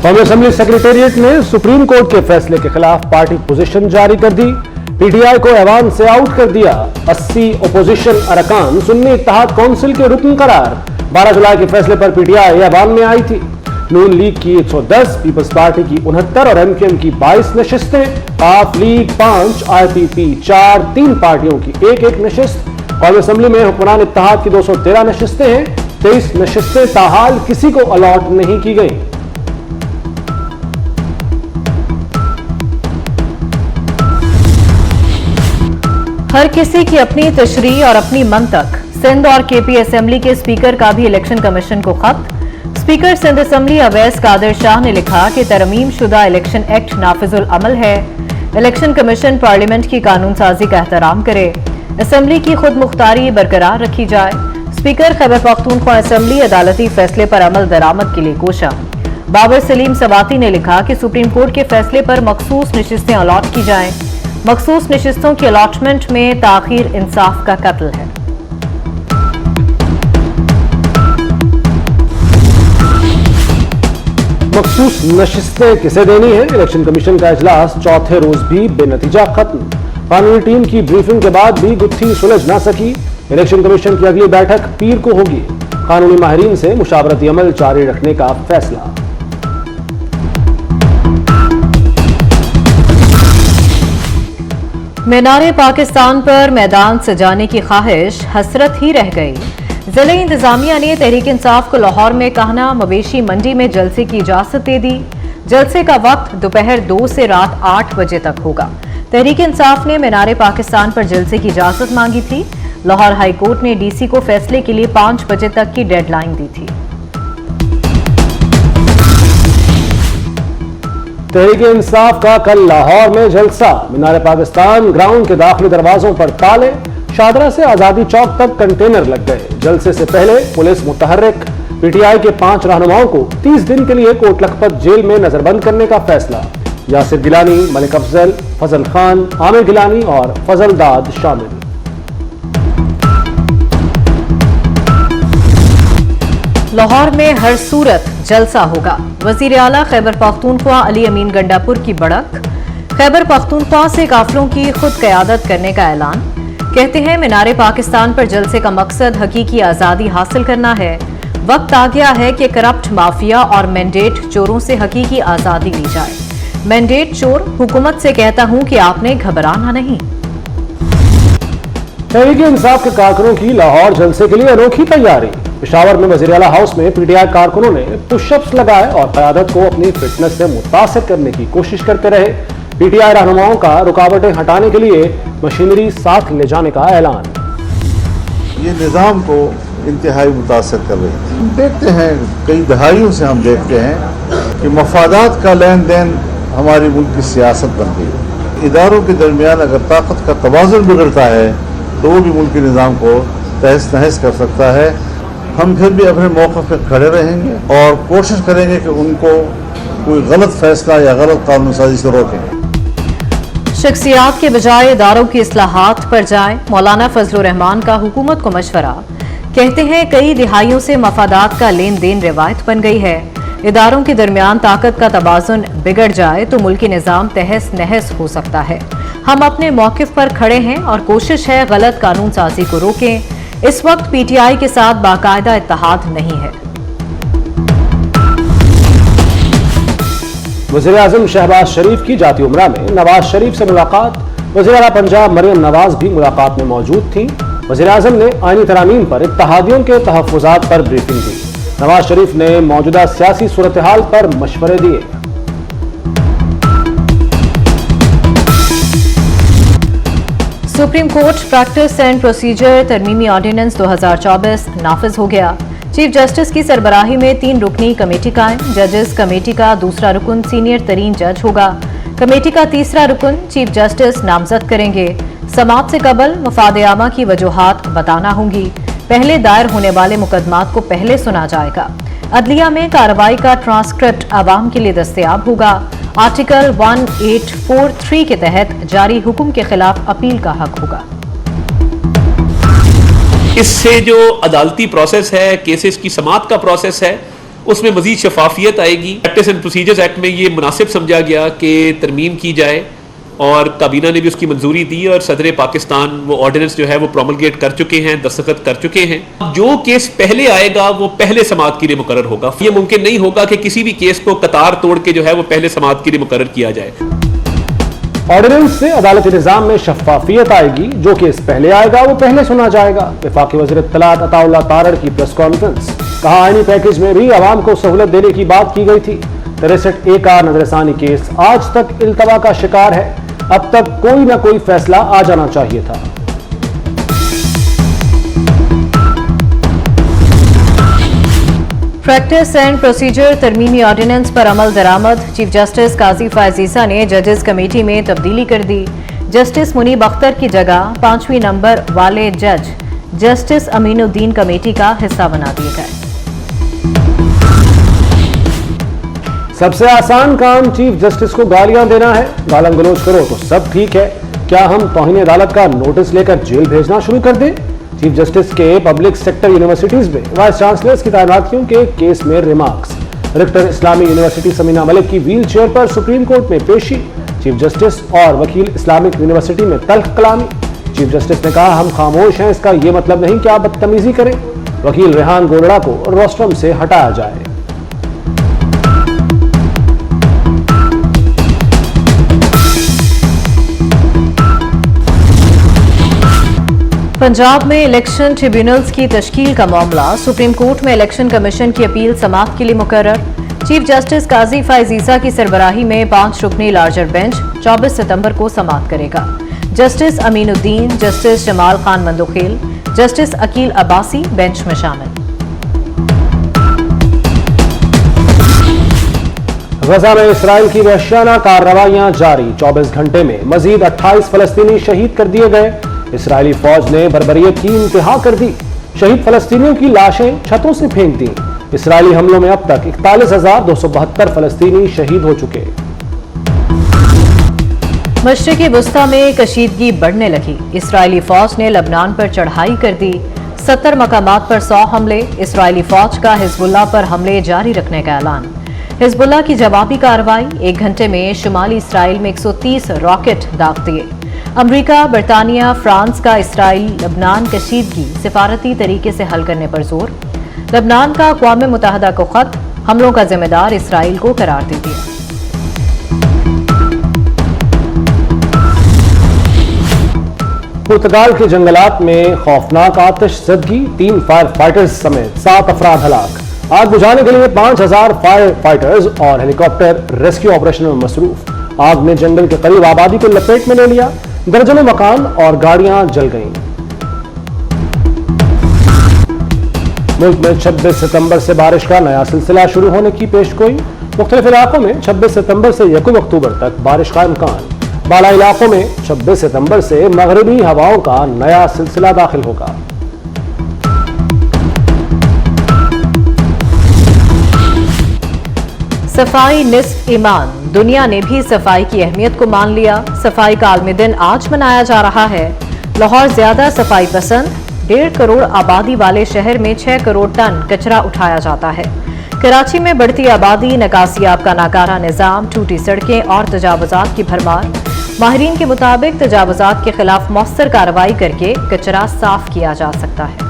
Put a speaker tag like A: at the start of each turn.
A: Congress assembly secretariat ने supreme court के फैसले के खिलाफ पार्टी पोजीशन जारी कर दी। पीटीआई को ऐवान से आउट कर दिया। 80 ओपोजिशन अरकान सुन्नी इत्तेहाद काउंसिल के रुकन करार। 12 जुलाई के फैसले पर पीटीआई ऐवान में आई थी। नून लीग की 110, पीपल्स पार्टी की 69 और एमक्यूएम की 22 नशिस्तें, आप लीग 5, आईपीपी 4, 3 पार्टियों की एक नशिस्त। कांग्रेस असेंबली में हुक्मरान इत्तेहाद की 213 नशिस्तें हैं। 23 नशिस्तें ताहाल किसी को अलॉट नहीं की गई।
B: हर किसी की अपनी तशरीह और अपनी मंतक। सिंध और केपी असेंबली के स्पीकर का भी इलेक्शन कमीशन को खत। स्पीकर सिंध असेंबली अवैस कादिर शाह ने लिखा कि तरमीम शुदा इलेक्शन एक्ट नाफिजुल अमल है। इलेक्शन कमीशन पार्लियामेंट की कानून साजी का एहतराम करे। असेंबली की खुद मुख्तारी बरकरार रखी जाए। स्पीकर खैबर पख्तूनख्वा असेंबली अदालती फैसले पर अमल दरामद के लिए कोशा। बाबर सलीम सवाती ने लिखा कि सुप्रीम कोर्ट के फैसले पर मखसूस नशिस्तें अलॉट की जाएं। मखसूस नशिस्तों की अलॉटमेंट में ताखीर इंसाफ का कत्ल है।
A: मखसूस नशिस्तें किसे देनी है? इलेक्शन कमीशन का इजलास चौथे रोज भी बेनतीजा खत्म। कानूनी टीम की ब्रीफिंग के बाद भी गुत्थी सुलझ ना सकी। इलेक्शन कमीशन की अगली बैठक पीर को होगी। कानूनी माहिरीन से मुशावरती अमल जारी रखने का फैसला।
B: मीनारे पाकिस्तान पर मैदान सजाने की ख्वाहिश हसरत ही रह गई। जिले इंतजामिया ने तहरीक इंसाफ को लाहौर में कहना मवेशी मंडी में जलसे की इजाजत दे दी। जलसे का वक्त दोपहर 2 से रात 8 बजे तक होगा। तहरीक इंसाफ ने मीनारे पाकिस्तान पर जलसे की इजाजत मांगी थी। लाहौर हाई कोर्ट ने डीसी को फैसले के लिए 5 बजे तक की डेडलाइन दी थी।
A: तहरीक इंसाफ का कल लाहौर में जलसा। मीनारे पाकिस्तान ग्राउंड के दाखिली दरवाजों पर ताले। शादरा से आजादी चौक तक कंटेनर लग गए। जलसे से पहले पुलिस मुतहर्रिक। पीटीआई के 5 रहनुमाओं को 30 दिन के लिए कोट लखपत जेल में नजरबंद करने का फैसला। यासिर गिलानी, मलिक अफजल, फजल खान, आमिर गिलानी और फजल दाद शामिल।
B: लाहौर में हर सूरत जलसा होगा। वजीर आला खैबर पख्तूनख्वा अली अमीन गंडापुर की बढ़त। खैबर पख्तूनख्वा से काफिलों की खुद क़यादत करने का ऐलान। कहते हैं मीनारे पाकिस्तान पर जलसे का मकसद हकीकी आज़ादी हासिल करना है। वक्त आ गया है कि करप्ट माफिया और मैंडेट चोरों से हकीकी आज़ादी ली जाए। मैंडेट चोर हुकूमत से कहता हूं कि आपने घबराना नहीं।
A: तहरीक इंसाफ के कारकुनों की लाहौर जलसे के लिए अनोखी तैयारी। पेशावर में वज़ीर आला हाउस में पीटीआई कारकुनों ने पुशअप्स लगाए और क़यादत को अपनी फिटनेस से मुतासिर करने की कोशिश करते रहे। पीटीआई रहनुमाओं का रुकावटें हटाने के लिए मशीनरी साथ ले जाने का ऐलान।
C: ये निज़ाम को इंतहाई मुतासर कर रही थी। हम देखते हैं, कई दहाइयों से हम देखते हैं कि मफादात का लेन देन हमारी मुल्क की सियासत बन गई है। इदारों के दरमियान अगर ताकत का तवाज़ुन बिगड़ता है तो वो भी मुल्की निज़ाम को तहस नहस कर सकता है। हम फिर भी अपने मौक़िफ़ पर खड़े रहेंगे और कोशिश करेंगे कि उनको कोई गलत फैसला या गलत कानून साजी से रोकें।
B: शख्सियात के बजाय इदारों की इस्लाहात पर जाएं। मौलाना फजलुर रहमान का हुकूमत को मशवरा। कहते हैं कई दिहाइयों से मफादात का लेन देन रिवायत बन गई है। इदारों के दरमियान ताकत का तवाज़ुन बिगड़ जाए तो मुल्की निज़ाम तहस नहस हो सकता है। हम अपने मौक़िफ़ पर खड़े हैं और कोशिश है गलत कानून साजी को रोकें। इस वक्त पीटीआई के साथ बाकायदा इत्तेहाद नहीं है।
A: वज़ीर आज़म शहबाज शरीफ की जाती उमरा में नवाज शरीफ से मुलाकात। वज़ीर आला पंजाब मरियम नवाज भी मुलाकात में मौजूद थीं। वज़ीर आज़म ने आईनी तरामीम पर इत्तेहादियों के तहफ़्फ़ुज़ात पर ब्रीफिंग दी। नवाज शरीफ ने मौजूदा सियासी सूरत हाल पर मशवरे दिए।
B: Supreme court practice and procedure तरमीमी ऑर्डिनेंस 2024 नाफिज हो गया। चीफ जस्टिस की सरबराही में 3 रुकनी कमेटी कायम। जजेस कमेटी का दूसरा रुकन सीनियर तरीन जज होगा। कमेटी का तीसरा रुकन चीफ जस्टिस नामजद करेंगे। समाअत से कबल मफाद आमा की वजूहात बताना होंगी। पहले दायर होने वाले मुकदमात को पहले सुना जाएगा। अदलिया में कार्रवाई का ट्रांसक्रिप्ट आवाम के लिए दस्तयाब होगा। आर्टिकल 1843 के तहत जारी हुक्म के खिलाफ अपील का हक होगा।
D: इससे जो अदालती प्रोसेस है, केसेस की समाअत का प्रोसेस है, उसमें मजीद शफाफियत आएगी। प्रैक्टिस एंड प्रोसीजर्स एक्ट में ये मुनासिब समझा गया कि तरमीम की जाए और काबीना ने भी उसकी मंजूरी दी और सदर पाकिस्तान वो ऑर्डिनेंस जो है वो प्रोमलगेट कर चुके हैं, दस्तखत कर चुके हैं। जो केस पहले आएगा वो पहले समाअत के लिए मुकर्रर होगा। ये मुमकिन नहीं होगा कि किसी भी केस को कतार तोड़ के जो है वो पहले समाअत के लिए मुकर्रर किया जाए।
A: ऑर्डिनेंस से अदालती निजाम में शफाफियत आएगी, जो केस पहले आएगा वो पहले सुना जाएगा। वफाकी वज़ीर इत्तलात अताउल्लाह तारड़ की प्रेस कॉन्फ्रेंस, कहा आईनी पैकेज में भी आवाम को सहूलत देने की बात की गई थी। 63 कार नजरसानी केस आज तक इल्तवा का शिकार है, अब तक कोई ना कोई फैसला आ जाना चाहिए था।
B: प्रैक्टिस एंड प्रोसीजर तरमीमी ऑर्डिनेंस पर अमल दरामद। चीफ जस्टिस काजी फैज ईसा ने जजेस कमेटी में तब्दीली कर दी। जस्टिस मुनीब अख्तर की जगह 5वीं नंबर वाले जज जस्टिस अमीनुद्दीन कमेटी का हिस्सा बना दिए गए।
A: सबसे आसान काम चीफ जस्टिस को गालियां देना है। गालम गलोच करो तो सब ठीक है, क्या हम तौहीन अदालत का नोटिस लेकर जेल भेजना शुरू कर दें? चीफ जस्टिस के पब्लिक सेक्टर यूनिवर्सिटीज में वाइस चांसलर्स की तैनातियों के केस में रिमार्क्स। रेक्टर इस्लामी यूनिवर्सिटी समीना मलिक की व्हील चेयर पर सुप्रीम कोर्ट में पेशी। चीफ जस्टिस और वकील इस्लामिक यूनिवर्सिटी में तल्ख कलामी। चीफ जस्टिस ने कहा हम खामोश हैं, इसका यह मतलब नहीं कि आप बदतमीजी करें। वकील रेहान गोलड़ा को रोस्ट्रम से हटाया जाए।
B: पंजाब में इलेक्शन ट्रिब्यूनल्स की तश्कील का मामला। सुप्रीम कोर्ट में इलेक्शन कमीशन की अपील समाअत के लिए मुकर्रर। चीफ जस्टिस काजी फैज ईसा की सरबराही में 5 रुकनी लार्जर बेंच 24 सितंबर को समाअत करेगा। Justice Aminuddin, justice Jamal Khan Mandokhel, justice Aqeel Abbasi bench में शामिल।
A: गजा में इसराइल की वहशियाना कार्रवाइयां जारी। 24 घंटे में मजीद 28 फलस्तीनी शहीद कर दिए गए। इसराइली फौज ने बर्बरियत की इंतहा कर दी। शहीद फलस्तीनियों की लाशें छतों से फेंक दी। इसराइली हमलों में अब तक 41,272 फलस्तीनी शहीद हो चुके।
B: मशरिकी वुस्ता में कशीदगी बढ़ने लगी। इसराइली फौज ने लबनान पर चढ़ाई कर दी। 70 मकामात पर 100 हमले। इसराइली फौज का हिजबुल्लाह पर हमले जारी रखने का ऐलान। हिजबुल्लाह की जवाबी कार्रवाई। 1 घंटे में शुमाली इसराइल में 130 रॉकेट दाग दिए। अमेरिका, बरतानिया, फ्रांस का इसराइल लबनान कशीदगी सिफारती तरीके से हल करने पर जोर। लबनान का अक़वाम मुत्तहिदा को खत, हमलों का जिम्मेदार इसराइल को करार दे दिया।
A: पुर्तगाल के जंगलात में खौफनाक आतिशज़दगी, 3 फायर फाइटर्स समेत 7 अफराद हलाक। आग बुझाने के लिए 5000 फायर फाइटर्स और हेलीकॉप्टर रेस्क्यू ऑपरेशन में मसरूफ। आग ने जंगल के करीब आबादी को लपेट में ले लिया। दर्जनों मकान और गाड़ियां जल गईं। मुल्क में 26 सितंबर से बारिश का नया सिलसिला शुरू होने की पेशगोई। मुख्तलिफ इलाकों में 26 सितंबर से 1 अक्टूबर तक बारिश का इम्कान। बाला इलाकों में 26 सितंबर से मगरबी हवाओं का नया सिलसिला दाखिल होगा।
B: सफाई निस्फ ईमान। दुनिया ने भी सफाई की अहमियत को मान लिया। सफाई का आलमी दिन आज मनाया जा रहा है। लाहौर ज्यादा सफाई पसंद। 1.5 करोड़ आबादी वाले शहर में 6 करोड़ टन कचरा उठाया जाता है। कराची में बढ़ती आबादी, नकासियाब का नाकारा निजाम, टूटी सड़कें और तजावुजात की भरमार। माहिरीन के मुताबिक तजावुजात के खिलाफ मौसर कार्रवाई करके कचरा साफ किया जा सकता है।